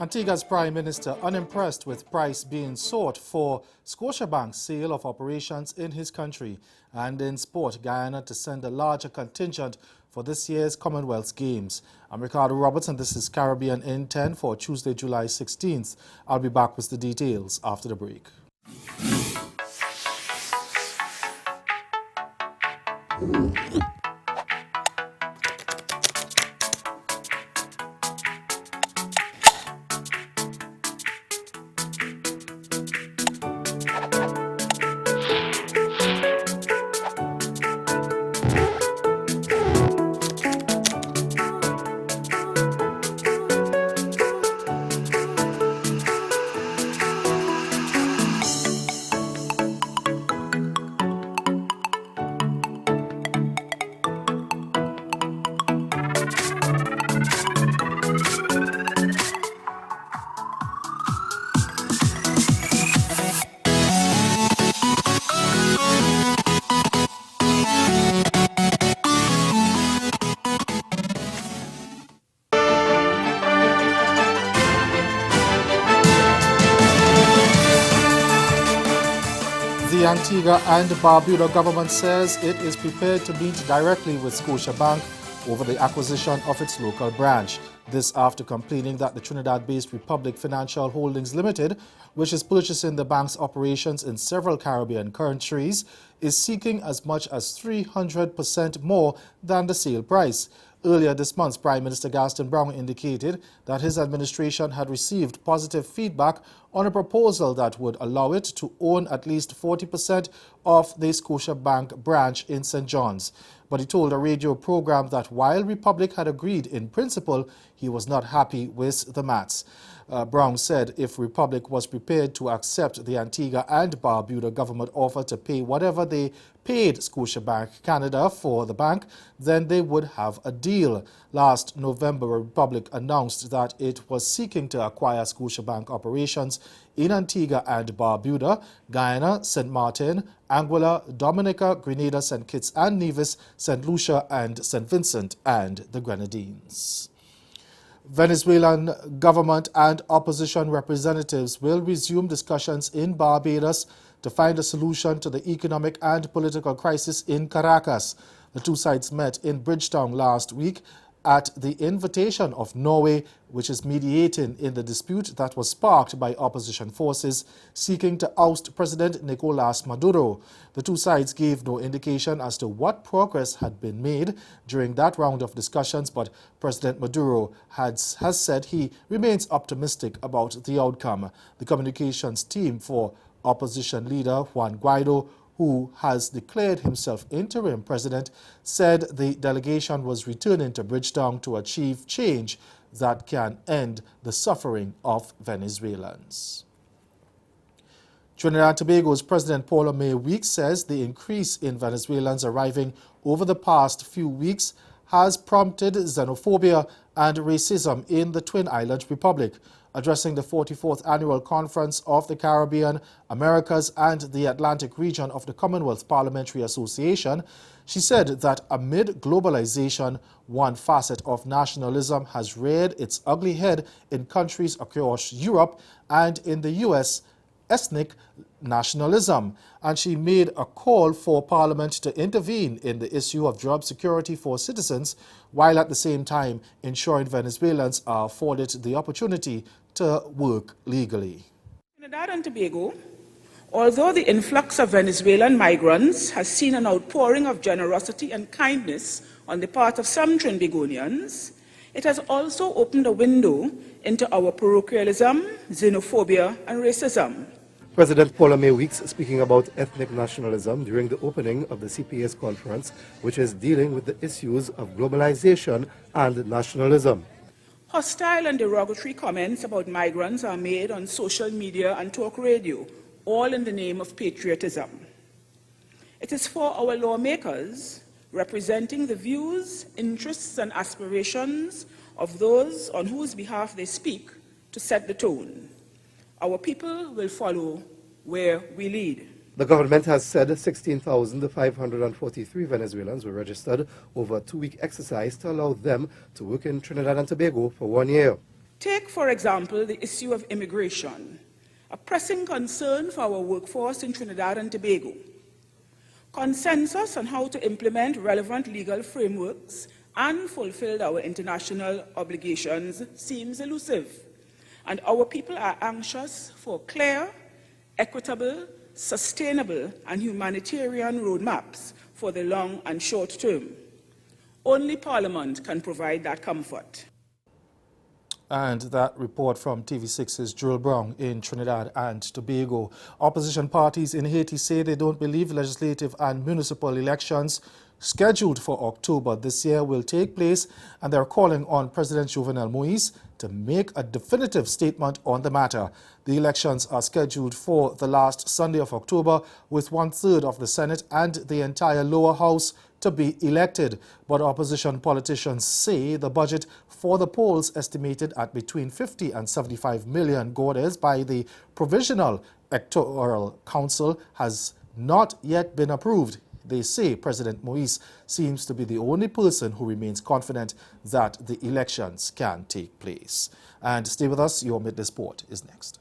Antigua's Prime Minister unimpressed with price being sought for Scotiabank's sale of operations in his country. And in sport, Guyana to send a larger contingent for this year's Commonwealth Games. I'm Ricardo Roberts and this is Caribbean in 10 for Tuesday, July 16th. I'll be back with the details after the break. The Antigua and Barbuda government says it is prepared to meet directly with Scotiabank over the acquisition of its local branch. This after complaining that the Trinidad-based Republic Financial Holdings Limited, which is purchasing the bank's operations in several Caribbean countries, is seeking as much as 300% more than the sale price. Earlier this month, Prime Minister Gaston Browne indicated that his administration had received positive feedback on a proposal that would allow it to own at least 40% of the Scotiabank branch in St. John's. But he told a radio program that while Republic had agreed in principle, he was not happy with the maths. Browne said if Republic was prepared to accept the Antigua and Barbuda government offer to pay whatever they paid Scotiabank Canada for the bank, then they would have a deal. Last November, Republic announced that it was seeking to acquire Scotiabank operations in Antigua and Barbuda, Guyana, St. Martin, Anguilla, Dominica, Grenada, St. Kitts and Nevis, St. Lucia and St. Vincent and the Grenadines. Venezuelan government and opposition representatives will resume discussions in Barbados to find a solution to the economic and political crisis in Caracas. The two sides met in Bridgetown last week at the invitation of Norway, which is mediating in the dispute that was sparked by opposition forces seeking to oust President Nicolás Maduro. The two sides gave no indication as to what progress had been made during that round of discussions, but President Maduro has said he remains optimistic about the outcome. The communications team for opposition leader Juan Guaido, who has declared himself interim president, said the delegation was returning to Bridgetown to achieve change that can end the suffering of Venezuelans. Trinidad and Tobago's President Paula Mae Weeks says the increase in Venezuelans arriving over the past few weeks has prompted xenophobia and racism in the Twin Island Republic. Addressing the 44th Annual Conference of the Caribbean, Americas and the Atlantic region of the Commonwealth Parliamentary Association, she said that amid globalization, one facet of nationalism has reared its ugly head in countries across Europe and in the U.S., ethnic nationalism. And she made a call for Parliament to intervene in the issue of job security for citizens, while at the same time ensuring Venezuelans are afforded the opportunity to work legally. Trinidad and Tobago, although the influx of Venezuelan migrants has seen an outpouring of generosity and kindness on the part of some Trinbagonians, it has also opened a window into our parochialism, xenophobia, and racism. President Paula Mae Weeks speaking about ethnic nationalism during the opening of the CPA's conference, which is dealing with the issues of globalization and nationalism. Hostile and derogatory comments about migrants are made on social media and talk radio, all in the name of patriotism. It is for our lawmakers, representing the views, interests, and aspirations of those on whose behalf they speak, to set the tone. Our people will follow where we lead. The government has said 16,543 Venezuelans were registered over a two-week exercise to allow them to work in Trinidad and Tobago for 1 year. Take, for example, the issue of immigration, a pressing concern for our workforce in Trinidad and Tobago. Consensus on how to implement relevant legal frameworks and fulfill our international obligations seems elusive, and our people are anxious for clear, equitable, sustainable, and humanitarian roadmaps for the long and short term. Only Parliament can provide that comfort. And that report from TV6's Jewel Brown in Trinidad and Tobago. Opposition parties in Haiti say they don't believe legislative and municipal elections scheduled for October this year will take place, and they're calling on President Jovenel Moïse to make a definitive statement on the matter. The elections are scheduled for the last Sunday of October, with 1/3 of the Senate and the entire lower house to be elected. But opposition politicians say the budget for the polls, estimated at between 50 and 75 million gourdes by the Provisional Electoral Council, has not yet been approved. They say President Moïse seems to be the only person who remains confident that the elections can take place. And stay with us, your Midday Sport is next.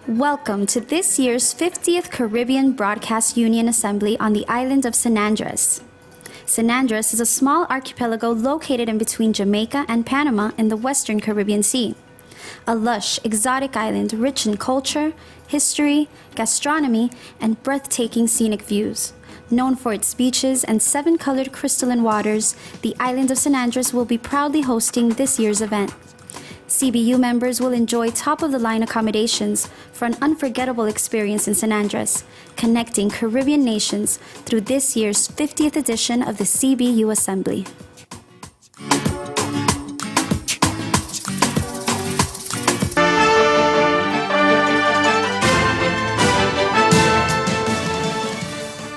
Welcome to this year's 50th Caribbean Broadcast Union Assembly on the island of San Andres. San Andres is a small archipelago located in between Jamaica and Panama in the Western Caribbean Sea. A lush, exotic island rich in culture, history, gastronomy, and breathtaking scenic views. Known for its beaches and 7-colored crystalline waters, the island of San Andres will be proudly hosting this year's event. CBU members will enjoy top-of-the-line accommodations for an unforgettable experience in San Andres, connecting Caribbean nations through this year's 50th edition of the CBU Assembly.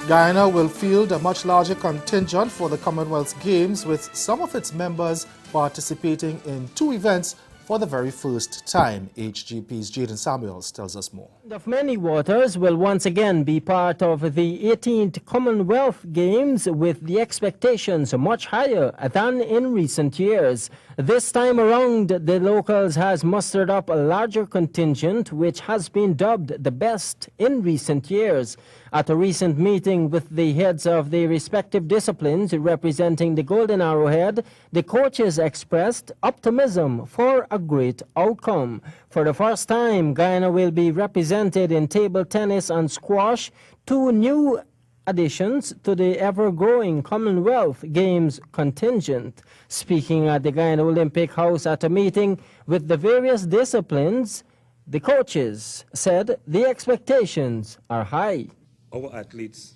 Guyana will field a much larger contingent for the Commonwealth Games, with some of its members participating in 2 events for the very first time. HGP's Jaden Samuels tells us more. Of many waters will once again be part of the 18th Commonwealth Games, with the expectations much higher than in recent years. This time around, the locals has mustered up a larger contingent, which has been dubbed the best in recent years. At a recent meeting with the heads of the respective disciplines representing the Golden Arrowhead, the coaches expressed optimism for a great outcome. For the first time, Guyana will be represented in table tennis and squash, 2 new additions to the ever-growing Commonwealth Games contingent. Speaking at the Guyana Olympic House at a meeting with the various disciplines, the coaches said the expectations are high. Our athletes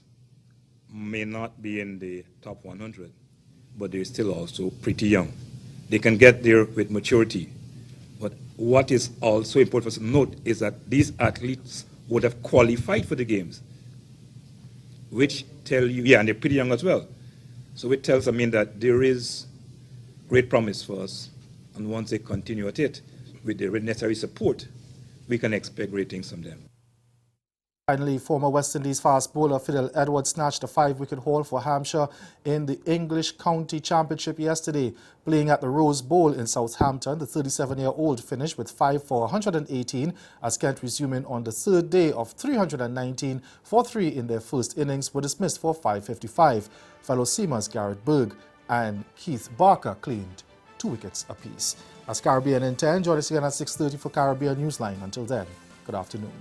may not be in the top 100, but they're still also pretty young. They can get there with maturity. But what is also important for us to note is that these athletes would have qualified for the games, which tell you, and they're pretty young as well. So it tells, that there is great promise for us. And once they continue at it, with the necessary support, we can expect great things from them. Finally, former West Indies fast bowler Fidel Edwards snatched a 5-wicket haul for Hampshire in the English County Championship yesterday. Playing at the Rose Bowl in Southampton, the 37-year-old finished with 5 for 118 as Kent, resuming on the 3rd day of 319 for 3 in their first innings, were dismissed for 555. Fellow seamers Garrett Berg and Keith Barker claimed 2 wickets apiece. As Caribbean in 10, join us again at 6:30 for Caribbean Newsline. Until then, good afternoon.